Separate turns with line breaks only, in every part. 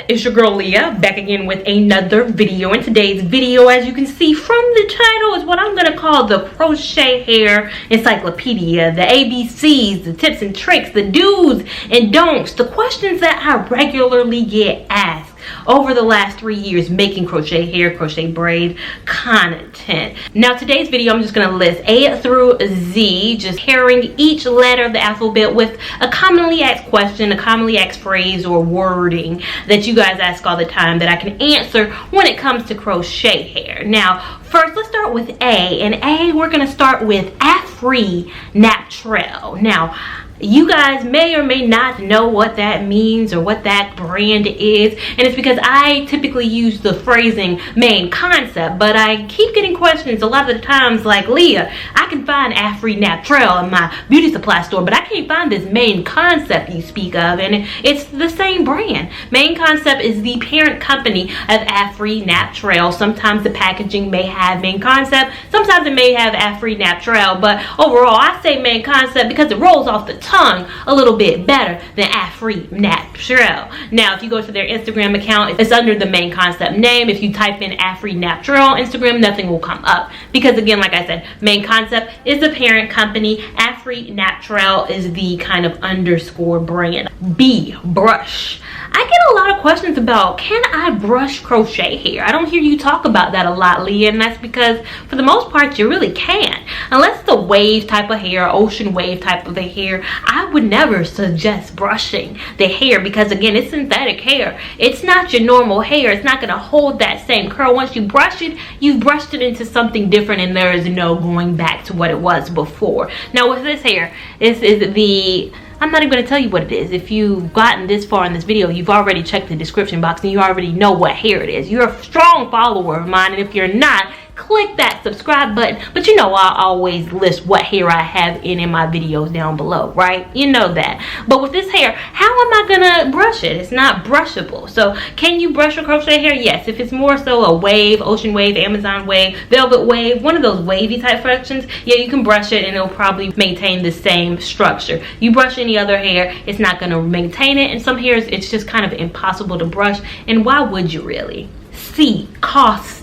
It's your girl Leah, back again with another video. In today's video, as you can see from the title, is what I'm going to call the Crochet Hair Encyclopedia. The ABCs, the tips and tricks, the do's and don'ts, the questions that I regularly get asked over the last 3 years making crochet hair, crochet braid content. Now today's video, I'm just going to list A through Z, just pairing each letter of the alphabet with a commonly asked question, a commonly asked phrase or wording that you guys ask all the time that I can answer when it comes to crochet hair. Now first, let's start with A. And A, we're going to start with Afri Naturel. Now, you guys may or may not know what that means or what that brand is, and it's because I typically use the phrasing main concept, but I keep getting questions a lot of the times like, Leah, I can find Afri Naturel in my beauty supply store, but I can't find this main concept you speak of, and it's the same brand. Main Concept is the parent company of Afri Naturel. Sometimes the packaging may have Main Concept, sometimes it may have Afri Naturel, but overall I say Main Concept because it rolls off the tongue a little bit better than Afri Naturel. Now if you go to their Instagram account, it's under the Main Concept name. If you type in Afri Naturel Instagram, nothing will come up because, again, like I said, Main Concept is the parent company. Afri Naturel is the kind of underscore brand. B, brush. I get a lot of questions about, can I brush crochet hair? I don't hear you talk about that a lot, Leah, and that's because for the most part you really can't. Unless it's a wave type of hair, ocean wave type of a hair, I would never suggest brushing the hair because, again, it's synthetic hair. It's not your normal hair. It's not going to hold that same curl. Once you brush it, you've brushed it into something different and there is no going back to what it was before. Now with this hair, this is the... I'm not even going to tell you what it is. If you've gotten this far in this video, you've already checked the description box and you already know what hair it is. You're a strong follower of mine, and if you're not, click that subscribe button. But you know I always list what hair I have in my videos down below, right? You know that. But with this hair, how am I gonna brush it? It's not brushable. So can you brush your crochet hair? Yes. If it's more so a wave, ocean wave, Amazon wave, velvet wave, one of those wavy type fractions, yeah, you can brush it and it'll probably maintain the same structure. You brush any other hair, it's not gonna maintain it, and some hairs it's just kind of impossible to brush, and why would you really? C, cost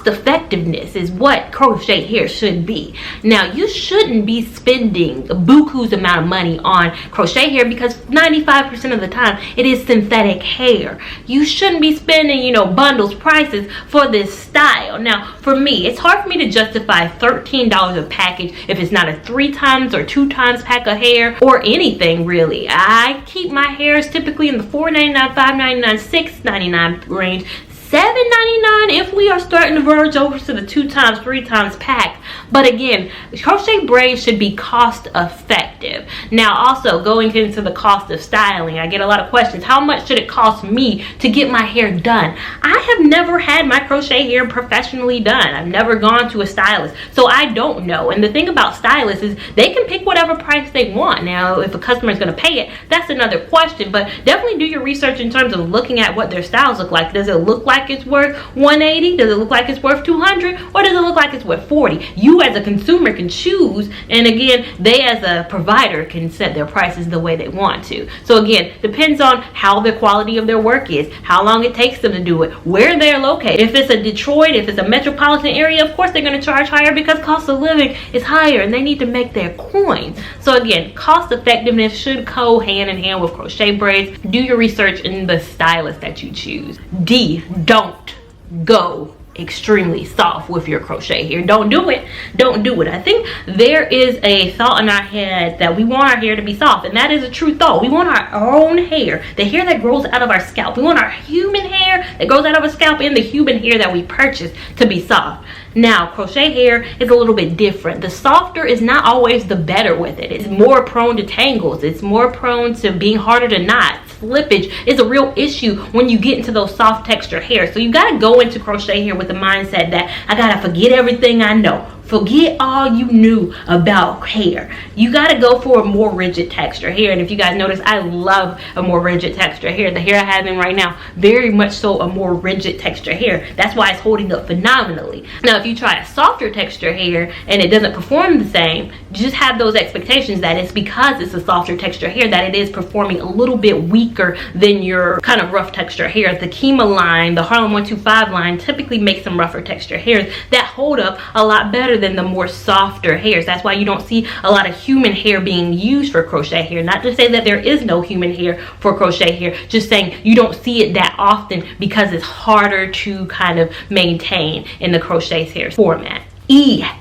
effectiveness is what crochet hair should be. Now you shouldn't be spending a buku's amount of money on crochet hair because 95% of the time it is synthetic hair. You shouldn't be spending, you know, bundles prices for this style. Now for me, it's hard for me to justify $13 a package if it's not a 3 times or 2 times pack of hair or anything really. I keep my hairs typically in the $4.99, $5.99, $6.99 range. $7.99 if we are starting to verge over to the 2 times, 3 times pack. But again, crochet braids should be cost effective. Now also going into the cost of styling, I get a lot of questions. How much should it cost me to get my hair done? I have never had my crochet hair professionally done. I've never gone to a stylist, so I don't know. And the thing about stylists is they can pick whatever price they want. Now if a customer is going to pay it, that's another question, but definitely do your research in terms of looking at what their styles look like. Does it look like it's worth $180? Does it look like it's worth $200? Or does it look like it's worth $40? You as a consumer can choose, and again, they as a provider can set their prices the way they want to. So again, depends on how the quality of their work is, how long it takes them to do it, where they're located. If it's a Detroit, if it's a metropolitan area, of course they're going to charge higher because cost of living is higher and they need to make their coins. So again, cost effectiveness should go hand in hand with crochet braids. Do your research in the stylist that you choose. D, don't go extremely soft with your crochet hair. Don't do it. Don't do it. I think there is a thought in our head that we want our hair to be soft, and that is a true thought. We want our own hair, the hair that grows out of our scalp. We want our human hair that grows out of our scalp and the human hair that we purchase to be soft. Now crochet hair is a little bit different. The softer is not always the better with it. It's more prone to tangles. It's more prone to being harder to knot. Slippage is a real issue when you get into those soft texture hair. So you got to go into crochet hair with the mindset that I got to forget everything I know. Forget all you knew about hair. You got to go for a more rigid texture hair. And if you guys notice, I love a more rigid texture hair. The hair I have in right now, very much so a more rigid texture hair. That's why it's holding up phenomenally. Now, if you try a softer texture hair and it doesn't perform the same, just have those expectations that it's because it's a softer texture hair that it is performing a little bit weaker than your kind of rough texture hair. The Kima line, the Harlem 125 line typically makes some rougher texture hairs that hold up a lot better than the more softer hairs. That's why you don't see a lot of human hair being used for crochet hair. Not to say that there is no human hair for crochet hair, just saying you don't see it that often because it's harder to kind of maintain in the crochet hair format.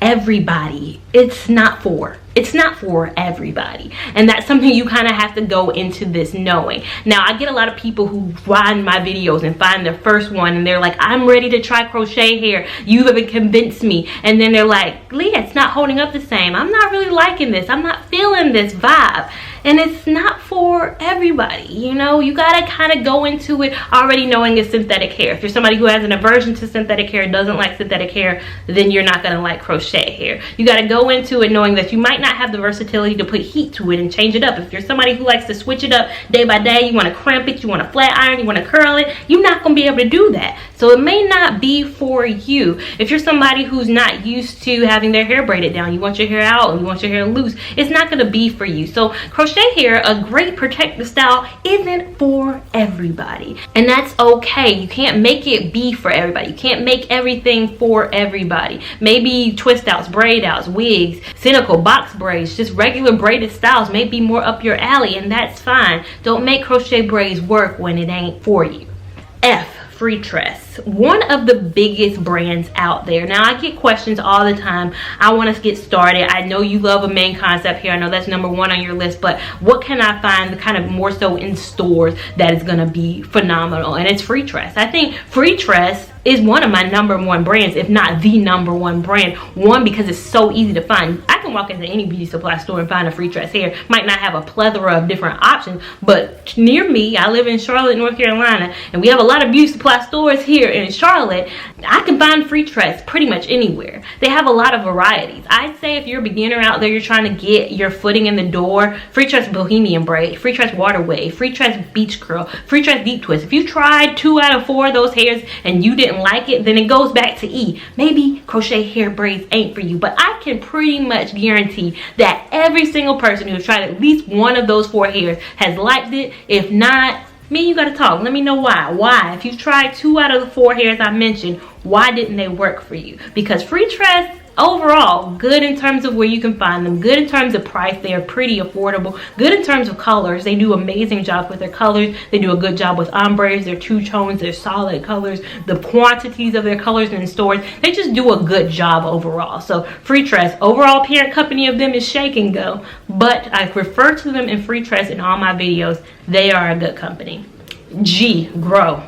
Everybody. It's not for everybody, and that's something you kind of have to go into this knowing. Now, I get a lot of people who find my videos and find their first one and they're like, I'm ready to try crochet hair, you haven't convinced me, and then they're like, Leah, it's not holding up the same, I'm not really liking this, I'm not feeling this vibe. And it's not for everybody, you know. You gotta kind of go into it already knowing it's synthetic hair. If you're somebody who has an aversion to synthetic hair, doesn't like synthetic hair, then you're not gonna like crochet hair. You gotta go into it knowing that you might not have the versatility to put heat to it and change it up. If you're somebody who likes to switch it up day by day, you want to cramp it, you want to flat iron, you want to curl it, you're not gonna be able to do that. So it may not be for you. If you're somebody who's not used to having their hair braided down, you want your hair out and you want your hair loose, it's not gonna be for you. So crochet hair, a great protective style, isn't for everybody, and that's okay. You can't make it be for everybody. You can't make everything for everybody. Maybe twist outs, braid outs, wigs, cynical box braids, just regular braided styles may be more up your alley, and that's fine. Don't make crochet braids work when it ain't for you. Free Tress, one of the biggest brands out there. Now, I get questions all the time. I want to get started. I know you love a main concept here. I know that's #1 on your list, but what can I find kind of more so in stores that is going to be phenomenal? And it's Free Tress. I think Free Tress is one of my #1 brands, if not the #1 brand. One, because it's so easy to find. I can walk into any beauty supply store and find a Free Tress hair. Might not have a plethora of different options, but near me, I live in Charlotte, North Carolina, and we have a lot of beauty supply stores here in Charlotte. I can find Free Tress pretty much anywhere. They have a lot of varieties. I'd say if you're a beginner out there, you're trying to get your footing in the door, Free Tress Bohemian Braid, Free Tress Water Wave, Free Tress Beach Curl, Free Tress Deep Twist. If you tried 2 out of 4 of those hairs and you didn't like it, then it goes back to E. Maybe crochet hair braids ain't for you, but I can pretty much guarantee that every single person who's tried at least one of those 4 hairs has liked it. If not, me and you gotta talk. Let me know why. If you've tried 2 out of the 4 hairs I mentioned, why didn't they work for you? Because Free Tress, overall, good in terms of where you can find them, good in terms of price. They are pretty affordable, good in terms of colors. They do amazing jobs with their colors. They do a good job with ombres, their 2 tones, their solid colors, the quantities of their colors in stores. They just do a good job overall. So Free Tress, overall parent company of them is Shake and Go, but I refer to them in Free Tress in all my videos. They are a good company. Grow.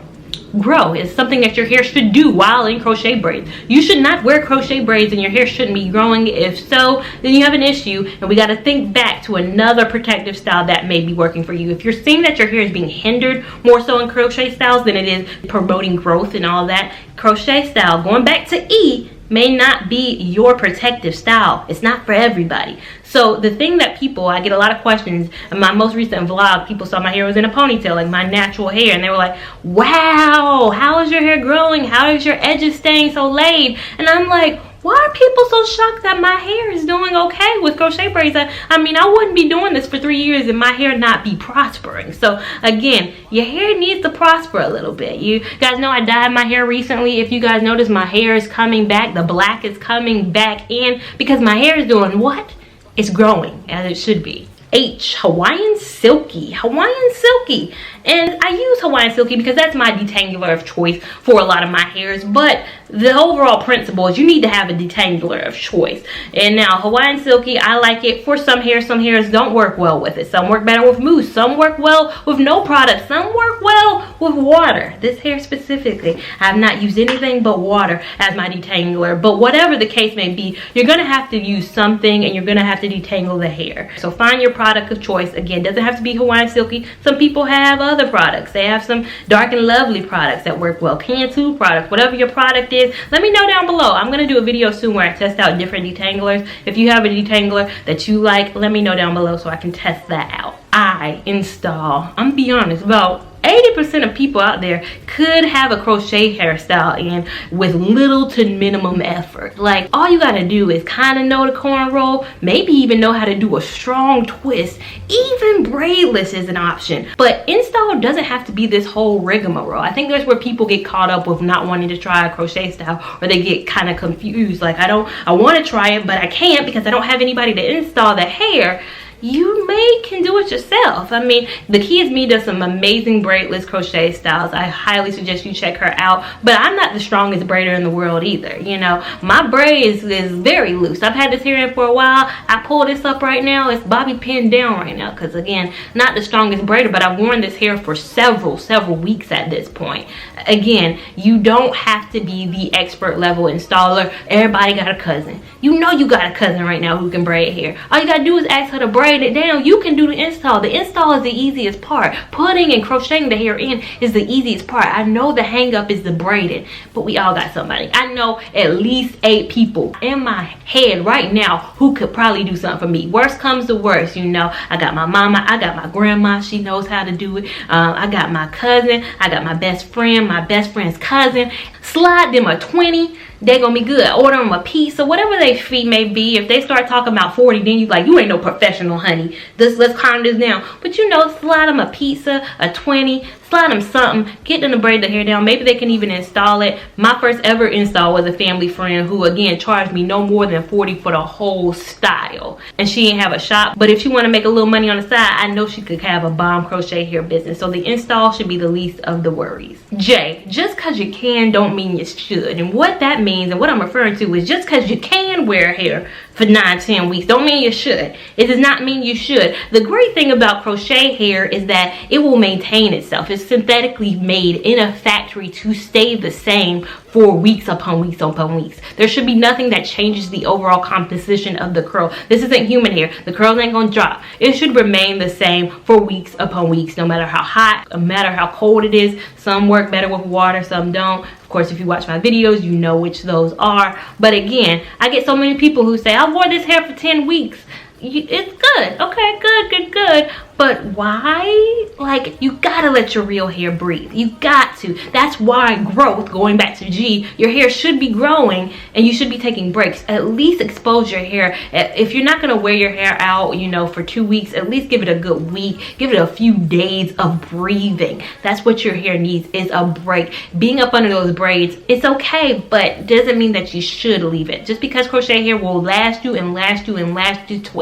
Grow is something that your hair should do while in crochet braids. You should not wear crochet braids and your hair shouldn't be growing. If so, then you have an issue, and we got to think back to another protective style that may be working for you. If you're seeing that your hair is being hindered more so in crochet styles than it is promoting growth and all that, crochet style, going back to E, may not be your protective style. It's not for everybody. So the thing that I get a lot of questions. In my most recent vlog, people saw my hair was in a ponytail, like my natural hair, and they were like, wow, how is your hair growing? How is your edges staying so laid? And I'm like, why are people so shocked that my hair is doing okay with crochet braids? I mean, I wouldn't be doing this for 3 years and my hair not be prospering. So again, your hair needs to prosper a little bit. You guys know I dyed my hair recently. If you guys notice, my hair is coming back. The black is coming back in because my hair is doing what? It's growing as it should be. Hawaiian Silky. Hawaiian Silky. And I use Hawaiian Silky because that's my detangler of choice for a lot of my hairs. But the overall principle is you need to have a detangler of choice. And now Hawaiian Silky, I like it for some hairs. Some hairs don't work well with it. Some work better with mousse. Some work well with no product. Some work well with water. This hair specifically, I have not used anything but water as my detangler. But whatever the case may be, you're going to have to use something and you're going to have to detangle the hair. So find your product of choice. Again, doesn't have to be Hawaiian Silky. Some people have other products. They have some Dark and Lovely products that work well, Cantu products, whatever your product is. Let me know down below. I'm going to do a video soon where I test out different detanglers. If you have a detangler that you like, let me know down below so I can test that out. I install, I'm gonna be honest, about 80% of people out there could have a crochet hairstyle in with little to minimum effort. Like, all you gotta do is kind of know the cornrow, maybe even know how to do a strong twist. Even braidless is an option. But install doesn't have to be this whole rigmarole. I think that's where people get caught up with not wanting to try a crochet style, or they get kind of confused. Like, I want to try it, but I can't because I don't have anybody to install the hair. You can do it yourself. I mean, the Key Me does some amazing braidless crochet styles. I highly suggest you check her out. But I'm not the strongest braider in the world either. You know, my braid is very loose. I've had this hair in for a while. I pull this up right now. It's bobby pinned down right now because, again, not the strongest braider, but I've worn this hair for several weeks at this point. Again, you don't have to be the expert level installer. Everybody got a cousin. You know you got a cousin right now who can braid hair. All you gotta do is ask her to braid it down. You can do the install. The install is the easiest part. Putting and crocheting the hair in is the easiest part. I know the hang up is the braiding, but we all got somebody. I know at least 8 people in my head right now who could probably do something for me. Worst comes to worst, you know, I got my mama, I got my grandma, she knows how to do it. I got my cousin, I got my best friend, my best friend's cousin. Slide them a 20, they're gonna be good. Order them a piece or whatever their fee may be. If they start talking about 40, then you like, you ain't no professional, honey. Let's calm this down. But you know, slide them a pizza, a 20, slide them something, get them to braid the hair down. Maybe they can even install it. My first ever install was a family friend who, again, charged me no more than 40 for the whole style. And she didn't have a shop, but if she want to make a little money on the side, I know she could have a bomb crochet hair business. So the install should be the least of the worries. J, just because you can don't mean you should. And what that means, and what I'm referring to, is just because you can wear hair for 9-10 weeks don't mean you should. It does not mean you should. The great thing about crochet hair is that it will maintain itself. It's synthetically made in a factory to stay the same for weeks upon weeks upon weeks. There should be nothing that changes the overall composition of the curl. This isn't human hair. The curls ain't gonna drop. It should remain the same for weeks upon weeks, no matter how hot, no matter how cold it is. Some work better with water, some don't. Of course, if you watch my videos, you know which those are. But again, I get so many people who say, I wore this hair for 10 weeks. It's good. Okay, good. But why? Like, you gotta let your real hair breathe. You got to. That's why growth, going back to G, your hair should be growing and you should be taking breaks. At least expose your hair. If you're not gonna wear your hair out, you know, for 2 weeks, at least give it a good week. Give it a few days of breathing. That's what your hair needs, is a break. Being up under those braids, it's okay, but doesn't mean that you should leave it. Just because crochet hair will last you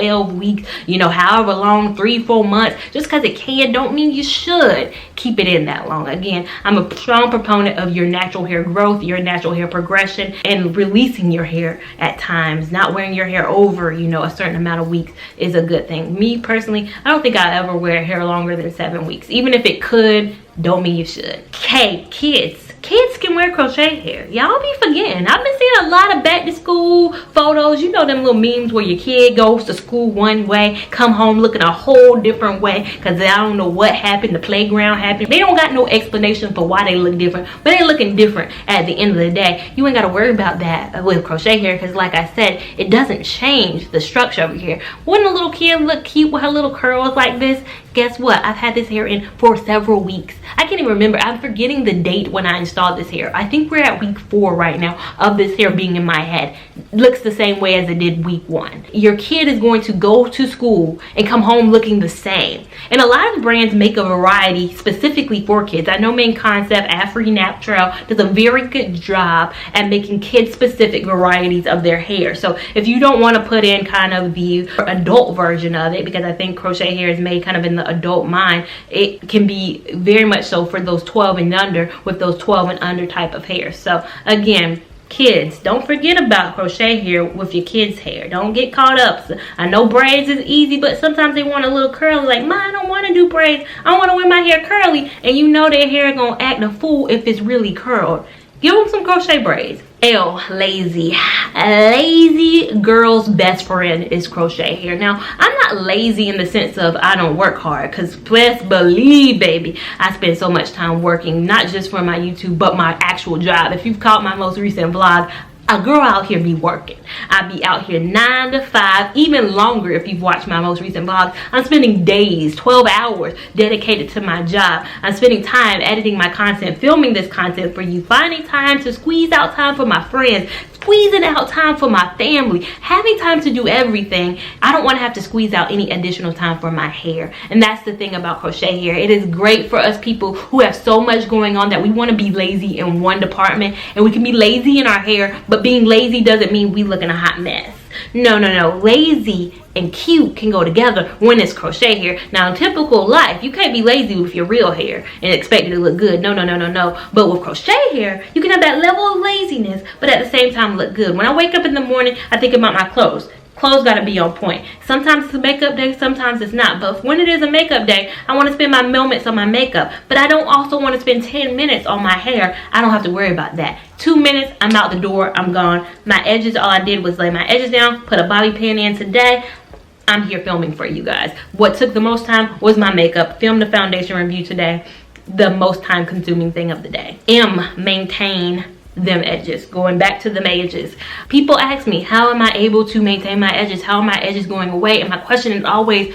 12 weeks, you know, however long, 3-4 months, just because it can don't mean you should keep it in that long. Again, I'm a strong proponent of your natural hair growth, your natural hair progression, and releasing your hair at times. Not wearing your hair over, you know, a certain amount of weeks is a good thing. Me personally, I don't think I'll ever wear hair longer than 7 weeks. Even if it could, don't mean you should. K, kids. Kids can wear crochet hair. Y'all be forgetting. I've been seeing a lot of back to school photos. You know them little memes where your kid goes to school one way, come home looking a whole different way because I don't know what happened. The playground happened. They don't got no explanation for why they look different, but they looking different at the end of the day. You ain't got to worry about that with crochet hair because, like I said, it doesn't change the structure of your hair. Wouldn't a little kid look cute with her little curls like this? Guess what? I've had this hair in for several weeks. I can't even remember. I'm forgetting the date when I installed this hair. I think we're at week 4 right now of this hair being in my head. It looks the same way as it did week 1. Your kid is going to go to school and come home looking the same. And a lot of brands make a variety specifically for kids. I know Main Concept, Afri Natural does a very good job at making kid-specific varieties of their hair. So if you don't want to put in kind of the adult version of it, because I think crochet hair is made kind of in the adult mind, it can be very much so for those 12 and under with those 12 and under type of hair. So again, kids, don't forget about crochet hair with your kids' hair. Don't get caught up. I know braids is easy, but sometimes they want a little curly. Like, Ma, I don't want to do braids. I want to wear my hair curly. And you know their hair gonna act a fool if it's really curled. Give them some crochet braids. L, lazy. A lazy girl's best friend is crochet hair. Now, I'm not not lazy in the sense of I don't work hard, because best believe, baby, I spend so much time working, not just for my YouTube, but my actual job. If you've caught my most recent vlog, a girl out here be working. I be out here 9 to 5, even longer if you've watched my most recent vlogs. I'm spending days, 12 hours dedicated to my job. I'm spending time editing my content, filming this content for you, finding time to squeeze out time for my friends, squeezing out time for my family, having time to do everything. I don't want to have to squeeze out any additional time for my hair. And that's the thing about crochet hair. It is great for us people who have so much going on that we want to be lazy in one department, and we can be lazy in our hair, but being lazy doesn't mean we look in a hot mess. No, no, no. Lazy and cute can go together when it's crochet hair. Now, in typical life, you can't be lazy with your real hair and expect it to look good. No, no, no, no, no. But with crochet hair, you can have that level of laziness, but at the same time look good. When I wake up in the morning, I think about my clothes. Clothes gotta be on point. Sometimes it's a makeup day, sometimes it's not. But when it is a makeup day, I want to spend my moments on my makeup. But I don't also want to spend 10 minutes on my hair. I don't have to worry about that. 2 minutes, I'm out the door, I'm gone. My edges, all I did was lay my edges down, put a bobby pin in today. I'm here filming for you guys. What took the most time was my makeup. Filmed the foundation review today. The most time consuming thing of the day. Maintain them edges. Going back to them edges, people ask me, how am I able to maintain my edges? How are my edges going away? And my question is always,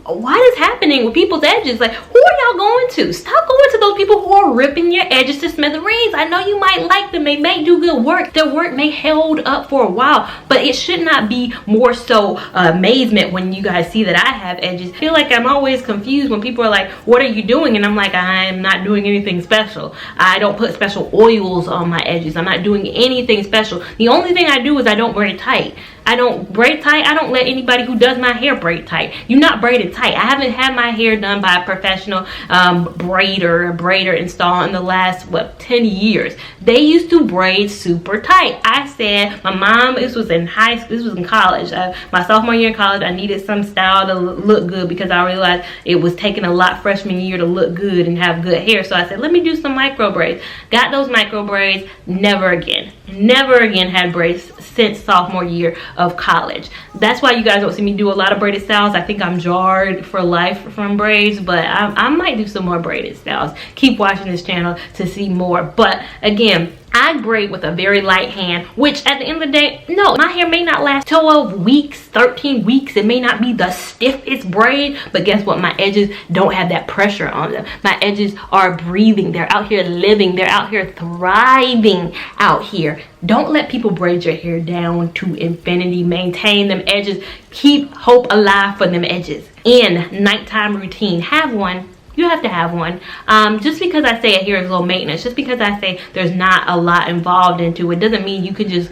what is happening with people's edges? Like, who are y'all going to? Stop going to those people who are ripping your edges to smithereens. I know you might like them, they may do good work, their work may hold up for a while, but it should not be more so amazement when you guys see that I have edges. I feel like I'm always confused when people are like, what are you doing? And I'm like, I'm not doing anything special. I don't put special oils on my edges. I'm not doing anything special. The only thing I do is I don't braid tight. I don't braid tight. I don't let anybody who does my hair braid tight. You're not braided tight. I haven't had my hair done by a professional braider installed in the last, 10 years. They used to braid super tight. I said, my mom, this was in college. My sophomore year in college, I needed some style to look good because I realized it was taking a lot freshman year to look good and have good hair. So I said, let me do some micro braids. Got those micro braids. Never again had braids since sophomore year of college. That's why you guys don't see me do a lot of braided styles. I think I'm jarred for life from braids, but I might do some more braided styles. Keep watching this channel to see more. But again, I braid with a very light hand, which at the end of the day, no, my hair may not last 12 weeks, 13 weeks. It may not be the stiffest braid, but guess what? My edges don't have that pressure on them. My edges are breathing. They're out here living. They're out here thriving out here. Don't let people braid your hair down to infinity. Maintain them edges. Keep hope alive for them edges. In nighttime routine, have one. You have to have one. Just because I say a hair is low maintenance, just because I say there's not a lot involved into it, doesn't mean you can just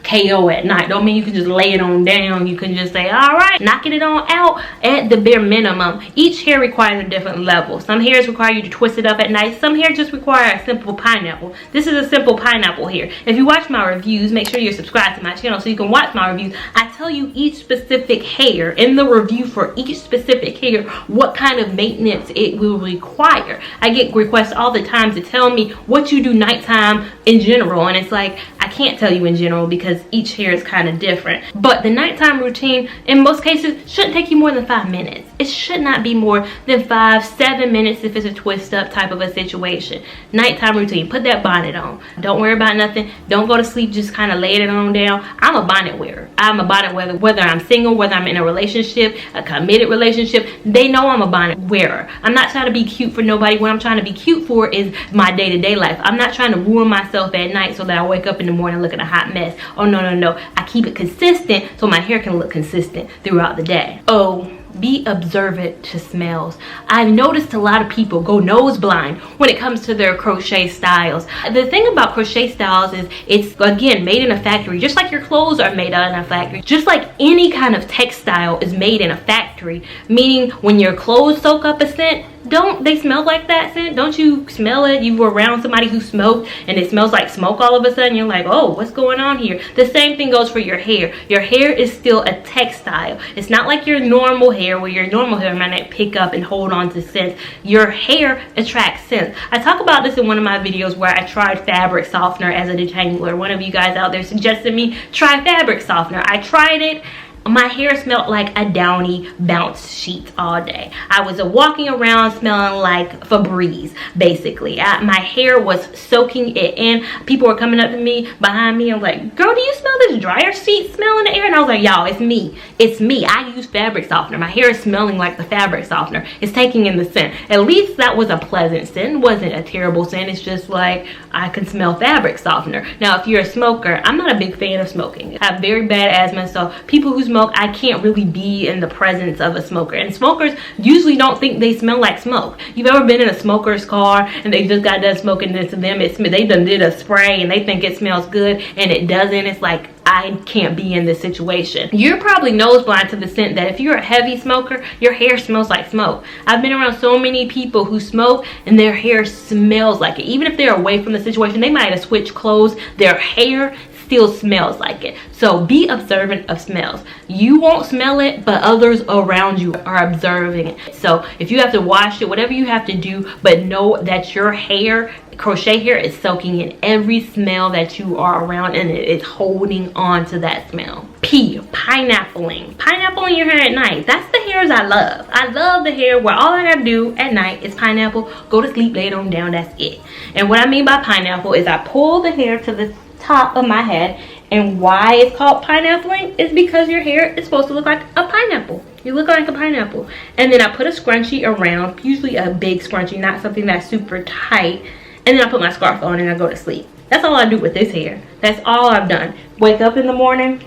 KO at night. Don't mean you can just lay it on down. You can just say, all right, knocking it on out at the bare minimum. Each hair requires a different level. Some hairs require you to twist it up at night. Some hair just require a simple pineapple. This is a simple pineapple hair. If you watch my reviews, make sure you're subscribed to my channel so you can watch my reviews. I tell you each specific hair in the review for each specific hair, what kind of maintenance it will require. I get requests all the time to tell me what you do nighttime in general, and it's like, I can't tell you in general because each hair is kind of different. But the nighttime routine in most cases shouldn't take you more than 5 minutes. It should not be more than 5-7 minutes if it's a twist up type of a situation. Nighttime routine, put that bonnet on. Don't worry about nothing. Don't go to sleep, just kind of lay it on down. I'm a bonnet wearer. I'm a bonnet wearer, whether I'm single, whether I'm in a relationship, a committed relationship. They know I'm a bonnet wearer. I'm not trying to be cute for nobody. What I'm trying to be cute for is my day-to-day life. I'm not trying to ruin myself at night so that I wake up in the morning looking a hot mess. Oh, no, no, no. I keep it consistent so my hair can look consistent throughout the day. Oh, be observant to smells. I've noticed a lot of people go nose blind when it comes to their crochet styles. The thing about crochet styles is it's, again, made in a factory. Just like your clothes are made in a factory. Just like any kind of textile is made in a factory. Meaning when your clothes soak up a scent, don't they smell like that scent? Don't you smell it? You were around somebody who smoked and it smells like smoke all of a sudden. You're like, oh, what's going on here? The same thing goes for your hair. Your hair is still a textile. It's not like your normal hair where your normal hair might not pick up and hold on to scents. Your hair attracts scents. I talk about this in one of my videos where I tried fabric softener as a detangler. One of you guys out there suggested me try fabric softener. I tried it. my hair smelled like a Downy bounce sheet all day. I was walking around smelling like Febreze, basically. My hair was soaking it in. People were coming up to me, behind me, and like, girl, do you smell this dryer sheet smell in the air? And I was like, y'all, it's me. It's me. I use fabric softener. My hair is smelling like the fabric softener. It's taking in the scent. At least that was a pleasant scent. It wasn't a terrible scent. It's just like, I can smell fabric softener. Now, if you're a smoker, I'm not a big fan of smoking. I have very bad asthma, so people who smoke, I can't really be in the presence of a smoker. And smokers usually don't think they smell like smoke. You've ever been in a smoker's car and they just got done smoking this, to them they done did a spray and they think it smells good and it doesn't. It's like, I can't be in this situation. You're probably nose blind to the scent that if you're a heavy smoker, your hair smells like smoke. I've been around so many people who smoke and their hair smells like it. Even if they're away from the situation, they might have switched clothes, their hair still smells like it. So be observant of smells. You won't smell it, but others around you are observing it. So if you have to wash it, whatever you have to do, but know that your hair, crochet hair, is soaking in every smell that you are around, and it is holding on to that smell. P, pineappling. Pineappling your hair at night. That's the hairs I love. I love the hair where all I gotta do at night is pineapple, go to sleep, lay it on down, that's it. And what I mean by pineapple is I pull the hair to the top of my head, and why it's called pineappling is because your hair is supposed to look like a pineapple. You look like a pineapple. And then I put a scrunchie around, usually a big scrunchie, not something that's super tight, and then I put my scarf on and I go to sleep. That's all I do with this hair. That's all I've done. Wake up in the morning,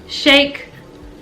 shake,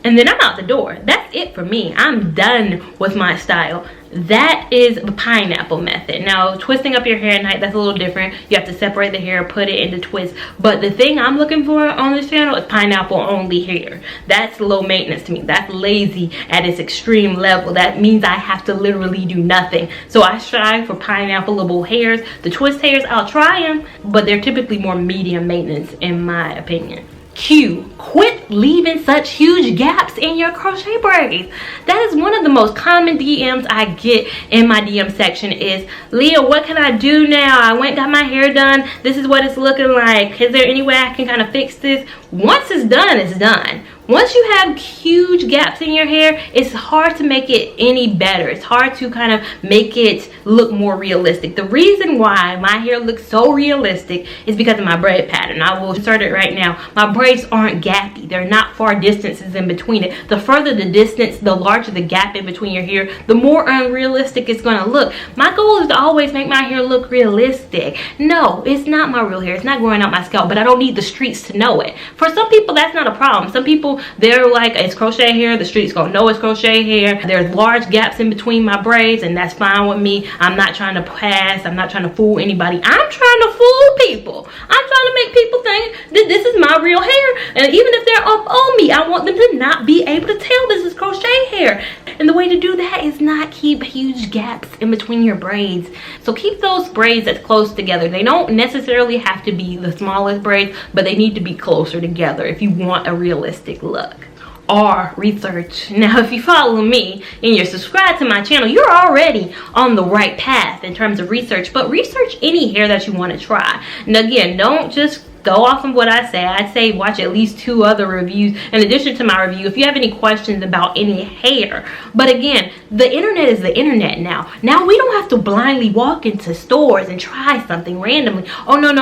and then I'm out the door. That's it for me. I'm done with my style. That is the pineapple method. Now, twisting up your hair at night, that's a little different. You have to separate the hair, put it into twists. But the thing I'm looking for on this channel is pineapple only hair. That's low maintenance to me. That's lazy at its extreme level. That means I have to literally do nothing. So I strive for pineapple-able hairs. The twist hairs, I'll try them, but they're typically more medium maintenance in my opinion. Q, quit leaving such huge gaps in your crochet braids. That is one of the most common DMs I get in my DM section is, Leah, what can I do now? I went and got my hair done. This is what it's looking like. Is there any way I can kind of fix this? Once it's done, it's done. Once you have huge gaps in your hair, it's hard to make it any better. It's hard to kind of make it look more realistic. The reason why my hair looks so realistic is because of my braid pattern. I will insert it right now. My braids aren't gappy. They're not far distances in between it. The further the distance, the larger the gap in between your hair, the more unrealistic it's going to look. My goal is to always make my hair look realistic. No, it's not my real hair. It's not growing out my scalp, but I don't need the streets to know it. For some people, that's not a problem. Some people, they're like, it's crochet hair, the streets gonna know it's crochet hair. There's large gaps in between my braids, and that's fine with me. I'm not trying to pass. I'm not trying to fool anybody. I'm trying to fool people. I'm trying to make people think that this is my real hair. And even if they're up on me, I want them to not be able to tell this is crochet hair. And the way to do that is not keep huge gaps in between your braids. So keep those braids as close together. They don't necessarily have to be the smallest braids, but they need to be closer together if you want a realistic look. R, research. Now, if you follow me and you're subscribed to my channel, you're already on the right path in terms of research, but research any hair that you want to try. And again, don't just go off of what I say. I'd say watch at least 2 other reviews in addition to my review if you have any questions about any hair. But again, the internet is the internet now. Now we don't have to blindly walk into stores and try something randomly. Oh, no.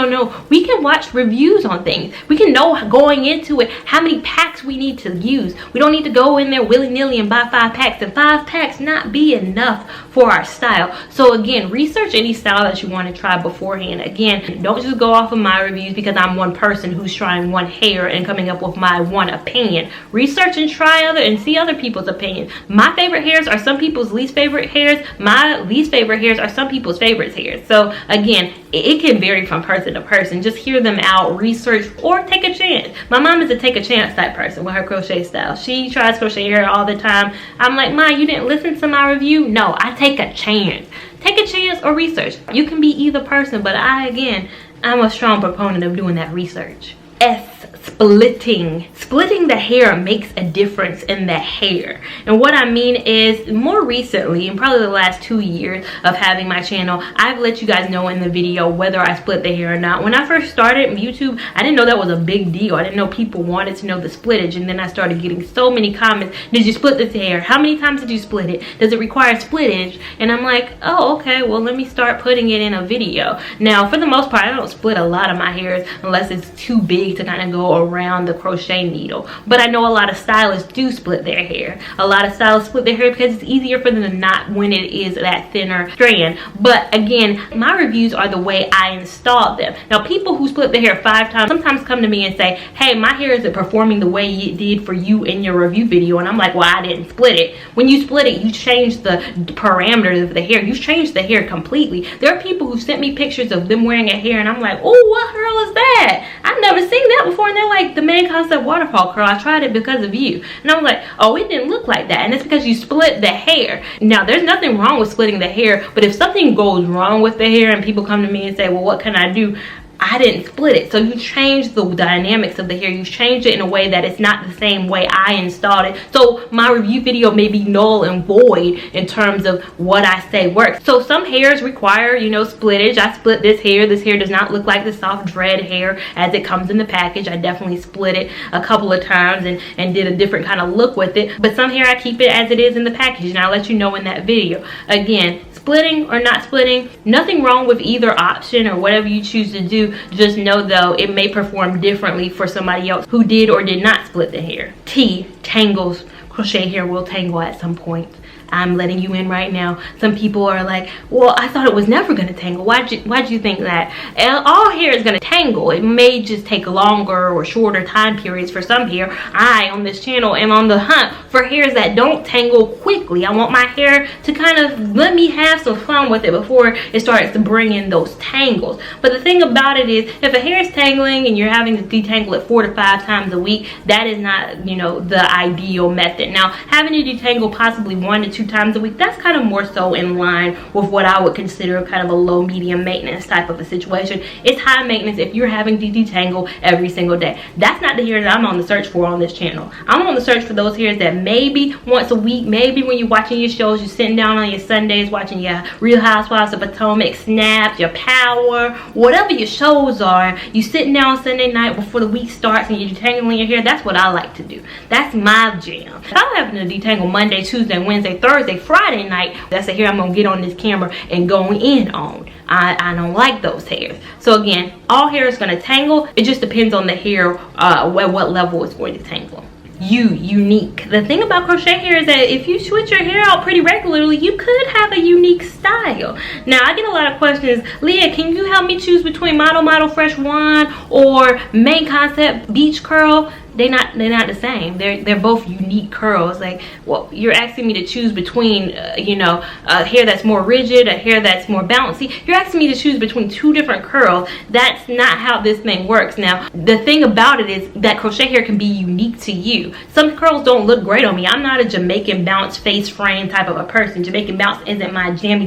We can watch reviews on things. We can know going into it how many packs we need to use. We don't need to go in there willy-nilly and buy 5 packs. And 5 packs not be enough for our style. So again, research any style that you want to try beforehand. Again, don't just go off of my reviews because I'm one person who's trying one hair and coming up with my one opinion. Research and try other and see other people's opinions. My favorite hairs are some people's least favorite hairs. My least favorite hairs are some people's favorite hairs. So again, it can vary from person to person. Just hear them out, research, or take a chance. My mom is a take a chance type person with her crochet style. She tries crochet hair all the time. I'm like, Ma, you didn't listen to my review? No, I take a chance. Take a chance or research. You can be either person, but I'm a strong proponent of doing that research. S, splitting. Splitting the hair makes a difference in the hair. And what I mean is, more recently, in probably the last 2 years of having my channel, I've let you guys know in the video whether I split the hair or not. When I first started YouTube, I didn't know that was a big deal. I didn't know people wanted to know the splittage, and then I started getting so many comments. Did you split this hair? How many times did you split it? Does it require splittage? And I'm like, oh, okay, well, let me start putting it in a video. Now, for the most part, I don't split a lot of my hairs unless it's too big to kind of go around the crochet needle. But I know a lot of stylists do split their hair. A lot of stylists split their hair because it's easier for them to knot when it is that thinner strand. But again, my reviews are the way I installed them. Now, people who split their hair 5 times sometimes come to me and say, hey, my hair isn't performing the way it did for you in your review video. And I'm like, well, I didn't split it. When you split it, you changed the parameters of the hair. You changed the hair completely. There are people who sent me pictures of them wearing a hair, and I'm like, oh, what curl is that? I've never seen that before. And they're like, the main concept waterfall curl. I tried it because of you. And I was like, oh, it didn't look like that. And it's because you split the hair. Now, there's nothing wrong with splitting the hair, but if something goes wrong with the hair and people come to me and say, well, what can I do? I didn't split it. So you changed the dynamics of the hair. You changed it in a way that it's not the same way I installed it. So my review video may be null and void in terms of what I say works. So some hairs require, you know, splittage. I split this hair. This hair does not look like the soft dread hair as it comes in the package. I definitely split it a couple of times and did a different kind of look with it. But some hair I keep it as it is in the package, and I'll let you know in that video. Again, splitting or not splitting, nothing wrong with either option or whatever you choose to do. Just know though, it may perform differently for somebody else who did or did not split the hair. T, tangles. Crochet hair will tangle at some point. I'm letting you in right now. Some people are like, well, I thought it was never gonna tangle. Why'd you think that? And all hair is gonna tangle. It may just take longer or shorter time periods for some hair. I, on this channel, am on the hunt for hairs that don't tangle quickly. I want my hair to kind of let me have some fun with it before it starts to bring in those tangles. But the thing about it is, if a hair is tangling and you're having to detangle it 4 to 5 times a week, that is not, you know, the ideal method. Now, having to detangle possibly 1 to 2 times a week, that's kind of more so in line with what I would consider kind of a low medium maintenance type of a situation. It's high maintenance if you're having to detangle every single day. That's not the hair that I'm on the search for on this channel. I'm on the search for those hairs that maybe once a week, maybe when you're watching your shows, you're sitting down on your Sundays watching your Real Housewives of Potomac, Snaps, your Power, whatever your shows are, you sitting down Sunday night before the week starts and you're detangling your hair. That's what I like to do. That's my jam. If I'm having to detangle Monday, Tuesday, Wednesday, Thursday, Friday night, that's the hair I'm gonna get on this camera and go in on. I don't like those hairs. So again, all hair is gonna tangle. It just depends on the hair, at what level it's going to tangle. Unique. The thing about crochet hair is that if you switch your hair out pretty regularly, you could have a unique style. Now, I get a lot of questions. Leah, can you help me choose between Model Fresh Wand or Main Concept Beach Curl? They're not the same. They're both unique curls. Like, well, you're asking me to choose between you know, a hair that's more rigid, a hair that's more bouncy. You're asking me to choose between 2 different curls. That's not how this thing works. Now, the thing about it is that crochet hair can be unique to you. Some curls don't look great on me. I'm not a Jamaican bounce face frame type of a person. Jamaican bounce isn't my jam.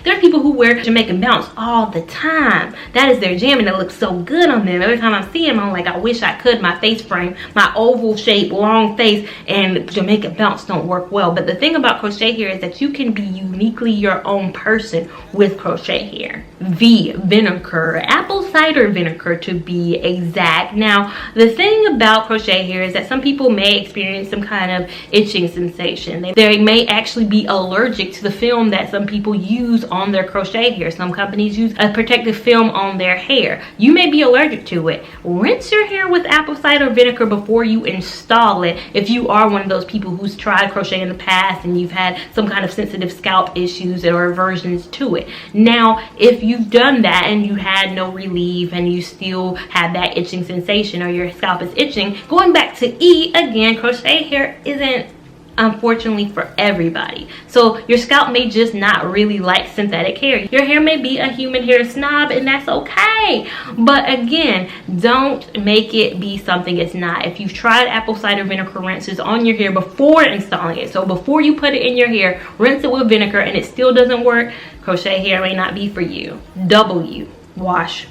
There are people who wear Jamaican bounce all the time. That is their jam, and it looks so good on them. Every time I see them, I'm like, I wish I could. My face frame, my oval shape, long face, and Jamaican bounce don't work well. But the thing about crochet hair is that you can be uniquely your own person with crochet hair. Vinegar, apple cider vinegar to be exact. Now, the thing about crochet hair is that some people may experience some kind of itching sensation. They may actually be allergic to the film that some people use on their crochet hair. Some companies use a protective film on their hair. You may be allergic to it. Rinse your hair with apple cider vinegar before you install it if you are one of those people who's tried crochet in the past and you've had some kind of sensitive scalp issues or aversions to it. Now, if you've done that and you had no relief and you still have that itching sensation or your scalp is itching, going back to E again, crochet hair isn't unfortunately for everybody. So your scalp may just not really like synthetic hair. Your hair may be a human hair snob, and that's okay. But again, don't make it be something it's not. If you've tried apple cider vinegar rinses on your hair before installing it, so before you put it in your hair, rinse it with vinegar and it still doesn't work, crochet hair may not be for you. W, wash.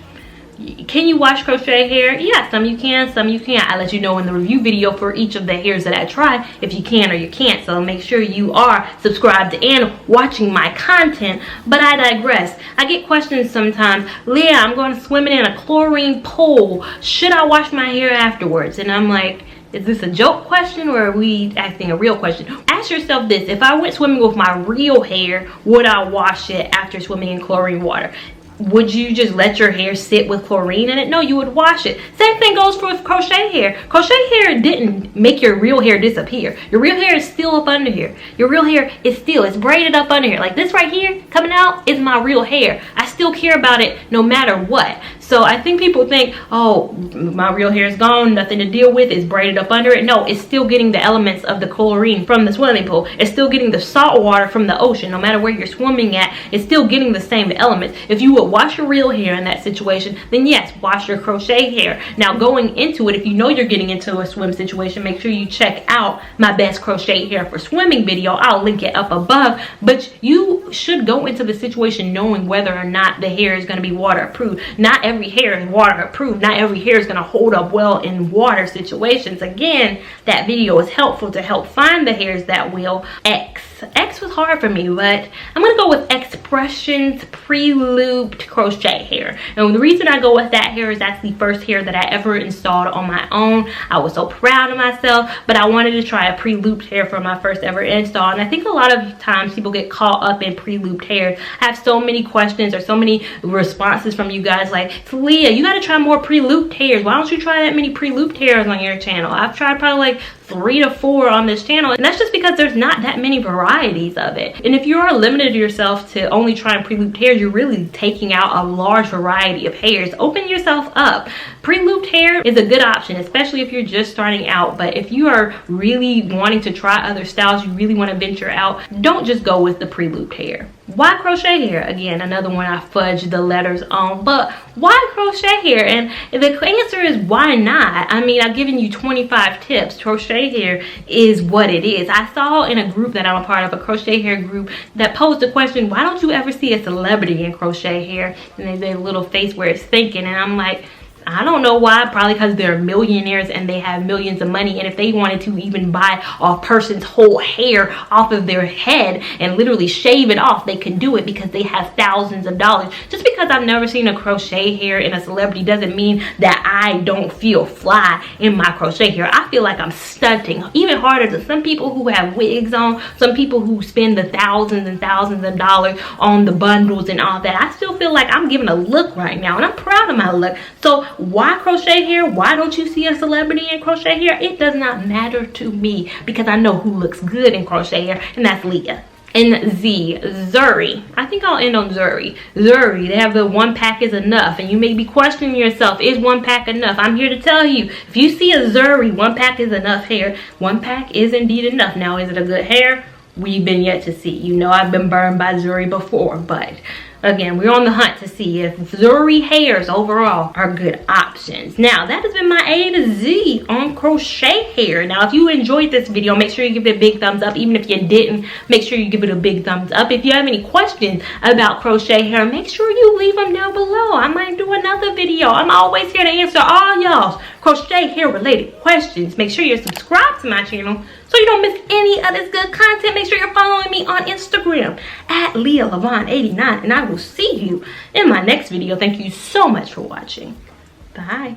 Can you wash crochet hair? Yeah, some you can, some you can't. I let you know in the review video for each of the hairs that I try if you can or you can't. So make sure you are subscribed and watching my content. But I digress. I get questions sometimes. Leah, I'm going swimming in a chlorine pool. Should I wash my hair afterwards? And I'm like, is this a joke question or are we asking a real question? Ask yourself this: if I went swimming with my real hair, would I wash it after swimming in chlorine water? Would you just let your hair sit with chlorine in it? No, you would wash it. Same thing goes for crochet hair. Crochet hair didn't make your real hair disappear. Your real hair is still up under here. Your real hair is still, it's braided up under here. Like this right here coming out is my real hair. I still care about it no matter what. So I think people think, oh, my real hair is gone, nothing to deal with, it's braided up under it. No, it's still getting the elements of the chlorine from the swimming pool. It's still getting the salt water from the ocean. No matter where you're swimming at, it's still getting the same elements. If you would wash your real hair in that situation, then yes, wash your crochet hair. Now going into it, if you know you're getting into a swim situation, make sure you check out my best crochet hair for swimming video. I'll link it up above. But you should go into the situation knowing whether or not the hair is going to be waterproof. Not every hair is waterproof. Not every hair is going to hold up well in water situations. Again, that video is helpful to help find the hairs that will. X was hard for me, but I'm going to go with Expressions pre-looped crochet hair. And the reason I go with that hair is that's the first hair that I ever installed on my own. I was so proud of myself, but I wanted to try a pre-looped hair for my first ever install. And I think a lot of times people get caught up in pre-looped hair. I have so many questions or so many responses from you guys like, Leah, you got to try more pre-looped hairs. Why don't you try that many pre-looped hairs on your channel? I've tried probably like 3 to 4 on this channel, and that's just because there's not that many varieties of it. And if you are limited yourself to only trying pre-looped hairs, you're really taking out a large variety of hairs. Open yourself up. Pre-looped hair is a good option, especially if you're just starting out. But if you are really wanting to try other styles, you really want to venture out, don't just go with the pre-looped hair. Why crochet hair? Again, another one I fudged the letters on, but why crochet hair? And the answer is why not? I mean, I've given you 25 tips. Crochet hair is what it is. I saw in a group that I'm a part of, a crochet hair group, that posed the question, why don't you ever see a celebrity in crochet hair? And they did a little face where it's thinking, and I'm like, I don't know why. Probably because they're millionaires and they have millions of money, and if they wanted to even buy a person's whole hair off of their head and literally shave it off, they could do it because they have thousands of dollars. Just because I've never seen a crochet hair in a celebrity doesn't mean that I don't feel fly in my crochet hair. I feel like I'm stunting even harder than some people who have wigs on, some people who spend the thousands and thousands of dollars on the bundles and all that. I still feel like I'm giving a look right now, and I'm proud of my look. So why crochet hair? Why don't you see a celebrity in crochet hair? It does not matter to me because I know who looks good in crochet hair, and that's Leah. And Zuri. I think I'll end on Zuri. Zuri, they have the 1 pack is enough. And you may be questioning yourself, is 1 pack enough? I'm here to tell you, if you see a Zuri, 1 pack is enough hair. 1 pack is indeed enough. Now, is it a good hair? We've been yet to see. You know I've been burned by Zuri before, but again, we're on the hunt to see if Zuri hairs overall are good options. Now, that has been my A to Z on crochet hair. Now, if you enjoyed this video, make sure you give it a big thumbs up. Even if you didn't, make sure you give it a big thumbs up. If you have any questions about crochet hair, make sure you leave them down below. I might do another video. I'm always here to answer all y'all's crochet hair related questions. Make sure you're subscribed to my channel so you don't miss any of this good content. Make sure you're following me on Instagram at Lia Lavon 89, and I will see you in my next video. Thank you so much for watching. Bye.